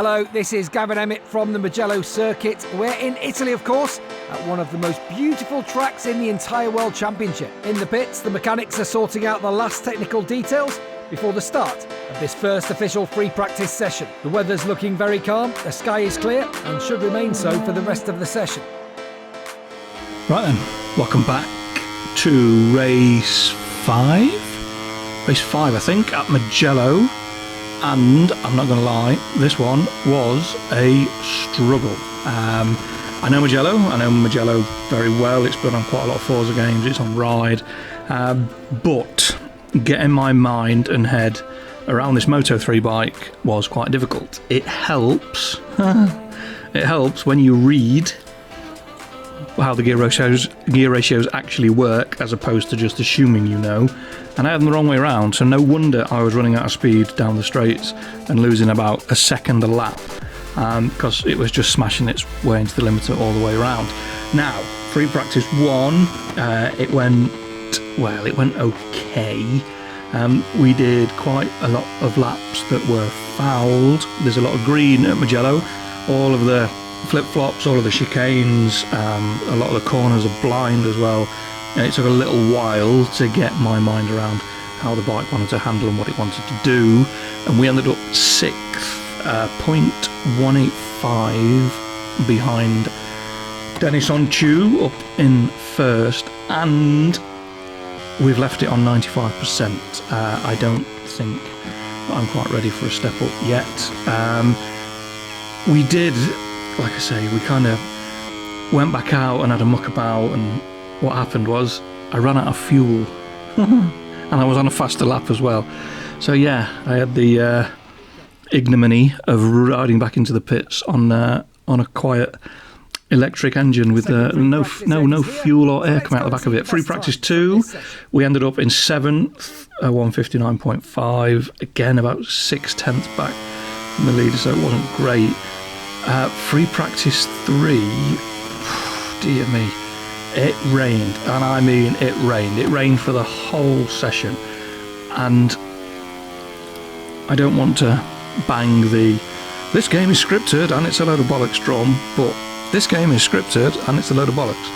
Hello, this is Gavin Emmett from the Mugello circuit. We're in Italy, of course, at one of the most beautiful tracks in the entire World Championship. In the pits, the mechanics are sorting out the last technical details before the start of this first official free practice session. The weather's looking very calm, the sky is clear, and should remain so for the rest of the session. Right then, welcome back to race 5? Race 5, I think, at Mugello. And I'm not going to lie, this one was a struggle. I know Mugello very well. It's been on quite a lot of Forza games, it's on Ride. But getting my mind and head around this Moto 3 bike was quite difficult. It helps. It helps when you read how the gear ratios actually work, as opposed to just assuming you know. And I had them the wrong way around, so no wonder I was running out of speed down the straights and losing about a second a lap, because it was just smashing its way into the limiter all the way around. Now, free practice 1, it went okay. We did quite a lot of laps that were fouled. There's a lot of green at Mugello. All of the flip-flops, all of the chicanes, a lot of the corners are blind as well. And it took a little while to get my mind around how the bike wanted to handle and what it wanted to do. And we ended up 6th, 0.185 behind Dennis on Chu up in 1st, and we've left it on 95%. I don't think I'm quite ready for a step up yet. We did, like I say, we kind of went back out and had a muck about, and what happened was I ran out of fuel and I was on a faster lap as well. So yeah, I had the ignominy of riding back into the pits on a quiet electric engine with no fuel or air coming out the back of it. Free practice 2, we ended up in 7th, 159.5, again about 6/10 back from the leader, so it wasn't great. Free practice 3, dear me, it rained, and I mean it rained. It rained for the whole session, and I don't want to bang this game is scripted and it's a load of bollocks drum, but this game is scripted and it's a load of bollocks.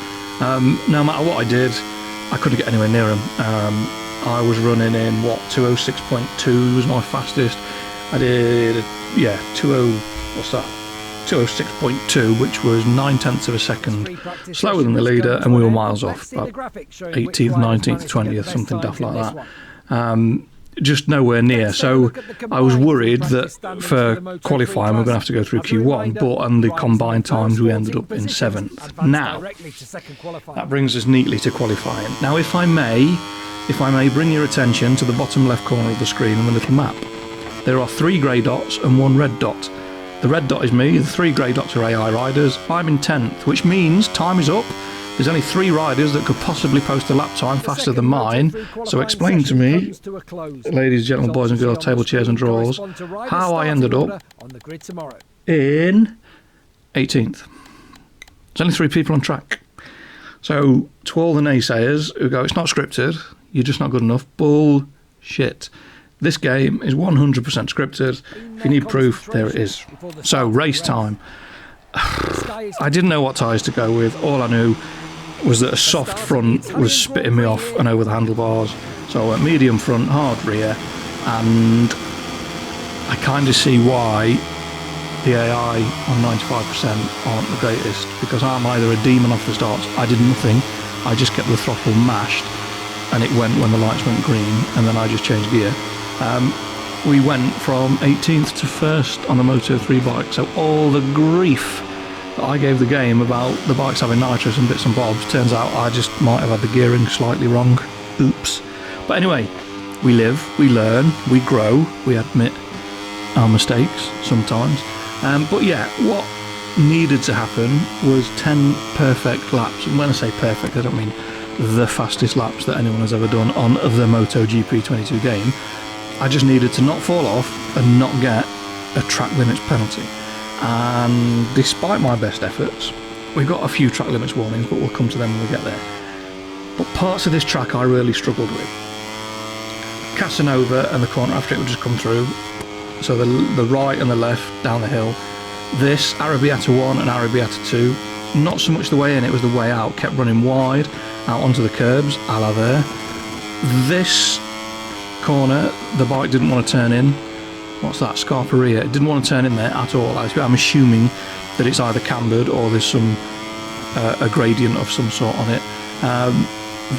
No matter what I did, I couldn't get anywhere near him. I was running in 206.2 was my fastest. I did 206.2, which was 9/10 of a second slower than the leader, and we were miles off, about 18th, 19th, 20th, something daft like that. Just nowhere near. So I was worried that for qualifying we're going to have to go through Q1, but on the combined times we ended up in 7th. Now, that brings us neatly to qualifying. Now, if I may bring your attention to the bottom left corner of the screen on the little map. There are 3 grey dots and 1 red dot. The red dot is me, the 3 grey dots are AI riders. I'm in 10th, which means time is up. There's only 3 riders that could possibly post a lap time faster than mine. So explain to me, ladies, gentlemen, boys and girls, table, chairs and drawers, how I ended up in 18th. There's only 3 people on track. So to all the naysayers who go, it's not scripted, you're just not good enough, bullshit. This game is 100% scripted. If you need proof, there it is. So, race time. I didn't know what tyres to go with. All I knew was that a soft front was spitting me off and over the handlebars. So I went medium front, hard rear, and I kind of see why the AI on 95% aren't the greatest, because I'm either a demon off the starts. I did nothing. I just kept the throttle mashed, and it went when the lights went green, and then I just changed gear. We went from 18th to 1st on the Moto 3 bike, so all the grief that I gave the game about the bikes having nitrous and bits and bobs, turns out I just might have had the gearing slightly wrong. Oops. But anyway, we live, we learn, we grow, we admit our mistakes sometimes. But yeah, what needed to happen was 10 perfect laps. And when I say perfect, I don't mean the fastest laps that anyone has ever done on the MotoGP 22 game. I just needed to not fall off and not get a track limits penalty. And despite my best efforts, we got a few track limits warnings, but we'll come to them when we get there. But parts of this track I really struggled with. Casanova and the corner after it would just come through, So the right and the left down the hill. This, Arrabbiata 1 and Arrabbiata 2, not so much the way in, it was the way out. Kept running wide, out onto the curbs, a la there. This corner, the bike didn't want to turn in. What's that? Scarperia. It didn't want to turn in there at all. I'm assuming that it's either cambered or there's some a gradient of some sort on it.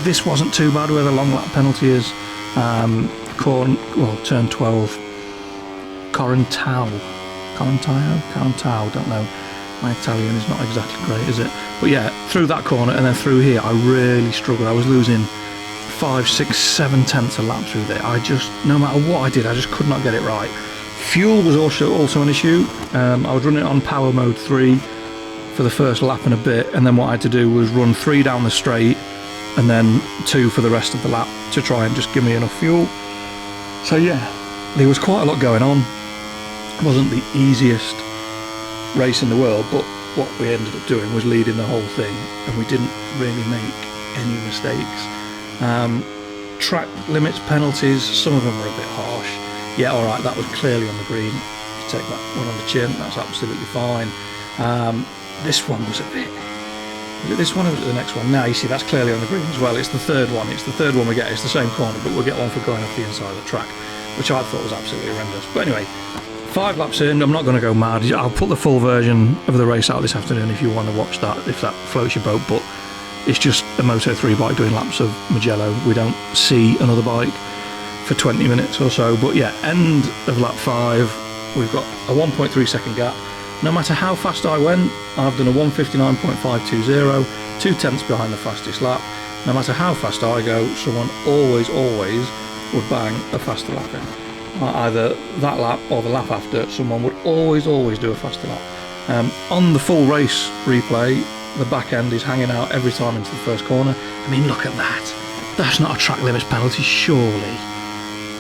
This wasn't too bad where the long lap penalty is. Turn 12. Corintao, don't know. My Italian is not exactly great, is it? But yeah, through that corner and then through here, I really struggled. I was losing 5, 6, 7 tenths a lap through there. No matter what I did, I just could not get it right. Fuel was also an issue. I was running it on power mode 3 for the first lap and a bit, and then what I had to do was run 3 down the straight and then 2 for the rest of the lap to try and just give me enough fuel. So yeah, there was quite a lot going on. It wasn't the easiest race in the world, but what we ended up doing was leading the whole thing, and we didn't really make any mistakes. Track limits penalties, some of them were a bit harsh. Yeah, alright, that was clearly on the green. You take that one on the chin, that's absolutely fine. This one was a bit... Was it this one or was it the next one? No, you see, that's clearly on the green as well. It's the third one. It's the third one we get. It's the same corner, but we'll get one for going off the inside of the track, which I thought was absolutely horrendous. But anyway, 5 laps in, I'm not going to go mad. I'll put the full version of the race out this afternoon if you want to watch that, if that floats your boat. But it's just a Moto3 bike doing laps of Mugello. We don't see another bike for 20 minutes or so. But yeah, end of lap 5, we've got a 1.3 second gap. No matter how fast I went, I've done a 1:59.520, 2 tenths behind the fastest lap. No matter how fast I go, someone always would bang a faster lap in. Either that lap or the lap after, someone would always do a faster lap. On the full race replay, the back end is hanging out every time into the first corner. I mean, look at that. That's not a track limits penalty, surely.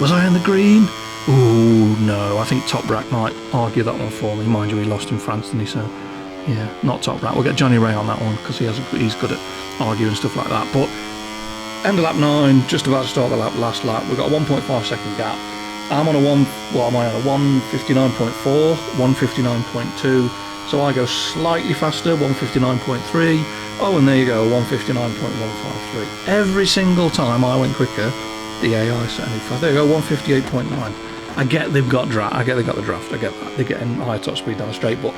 Was I on the green? Ooh, no, I think Top Rack might argue that one for me. Mind you, he lost in France, didn't he? So, yeah, not Top Rack. We'll get Johnny Ray on that one because he's good at arguing stuff like that. But end of lap 9, just about to start the last lap. We've got a 1.5 second gap. I'm on a 1:59.4, 1:59.2. So I go slightly faster, 1:59.3. Oh, and there you go, 1:59.153. Every single time I went quicker, the AI set a new fast. There you go, 1:58.9. I get they've got the draft. I get that. They're getting higher top speed down the straight, but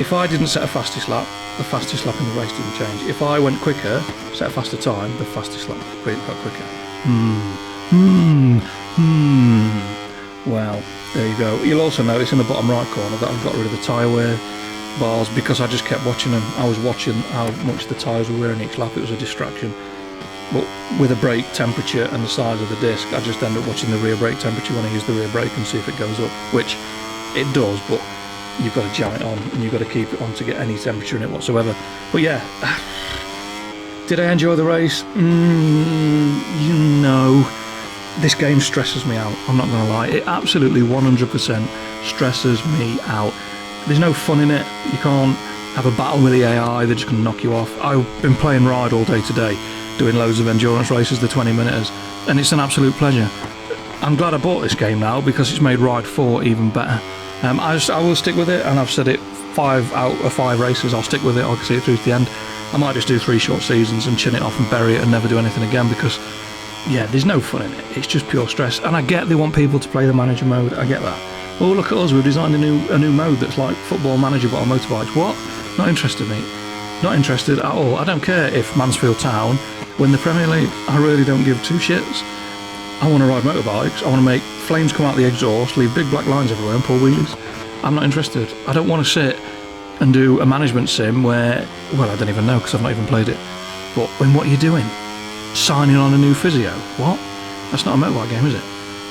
if I didn't set a fastest lap, the fastest lap in the race didn't change. If I went quicker, set a faster time, the fastest lap got quicker. Well, there you go. You'll also notice in the bottom right corner that I've got rid of the tyre wear bars because I just kept watching them. I was watching how much the tyres were wearing each lap. It was a distraction. But with a brake temperature and the size of the disc, I just end up watching the rear brake temperature when I use the rear brake and see if it goes up, which it does, but you've got to jam it on and you've got to keep it on to get any temperature in it whatsoever. But yeah, did I enjoy the race? This game stresses me out, I'm not going to lie. It absolutely 100% stresses me out. There's no fun in it. You can't have a battle with the AI, they're just going to knock you off. I've been playing Ride all day today, doing loads of endurance races, the 20-minuters, and it's an absolute pleasure. I'm glad I bought this game now because it's made Ride 4 even better. I will stick with it, and I've said it 5 out of 5 races, I'll stick with it, I'll see it through to the end. I might just do 3 short seasons and chin it off and bury it and never do anything again because, yeah, there's no fun in it. It's just pure stress. And I get they want people to play the manager mode, I get that. Oh, look at us, we've designed a new mode that's like Football Manager but on motorbikes. What? Not interested, mate. Not interested at all. I don't care if Mansfield Town win the Premier League. I really don't give 2 shits. I want to ride motorbikes. I want to make flames come out the exhaust, leave big black lines everywhere and pull wheelies. I'm not interested. I don't want to sit and do a management sim where, well, I don't even know because I've not even played it. But what are you doing? Signing on a new physio? What? That's not a motorbike game, is it?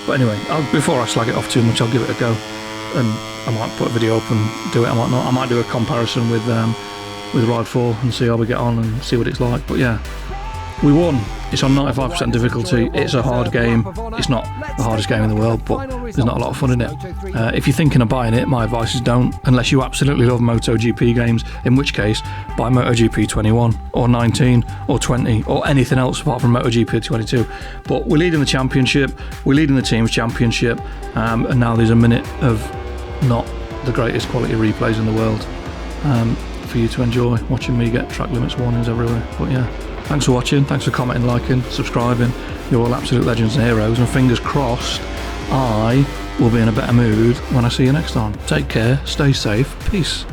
But anyway, before I slag it off too much, I'll give it a go. And I might put a video up and do it, I might not. I might do a comparison with Ride 4 and see how we get on and see what it's like. But yeah, We won. It's on 95% difficulty. It's a hard game. It's not the hardest game in the world, but there's not a lot of fun in it. If you're thinking of buying it, my advice is don't, unless you absolutely love MotoGP games, in which case buy MotoGP 21 or 19 or 20 or anything else apart from MotoGP 22. But we're leading the championship, we're leading the team's championship, and now there's a minute of not the greatest quality replays in the world for you to enjoy, watching me get track limits warnings everywhere. But yeah, thanks for watching, thanks for commenting, liking, subscribing. You're all absolute legends and heroes, and fingers crossed I will be in a better mood when I see you next time. Take care, stay safe, peace.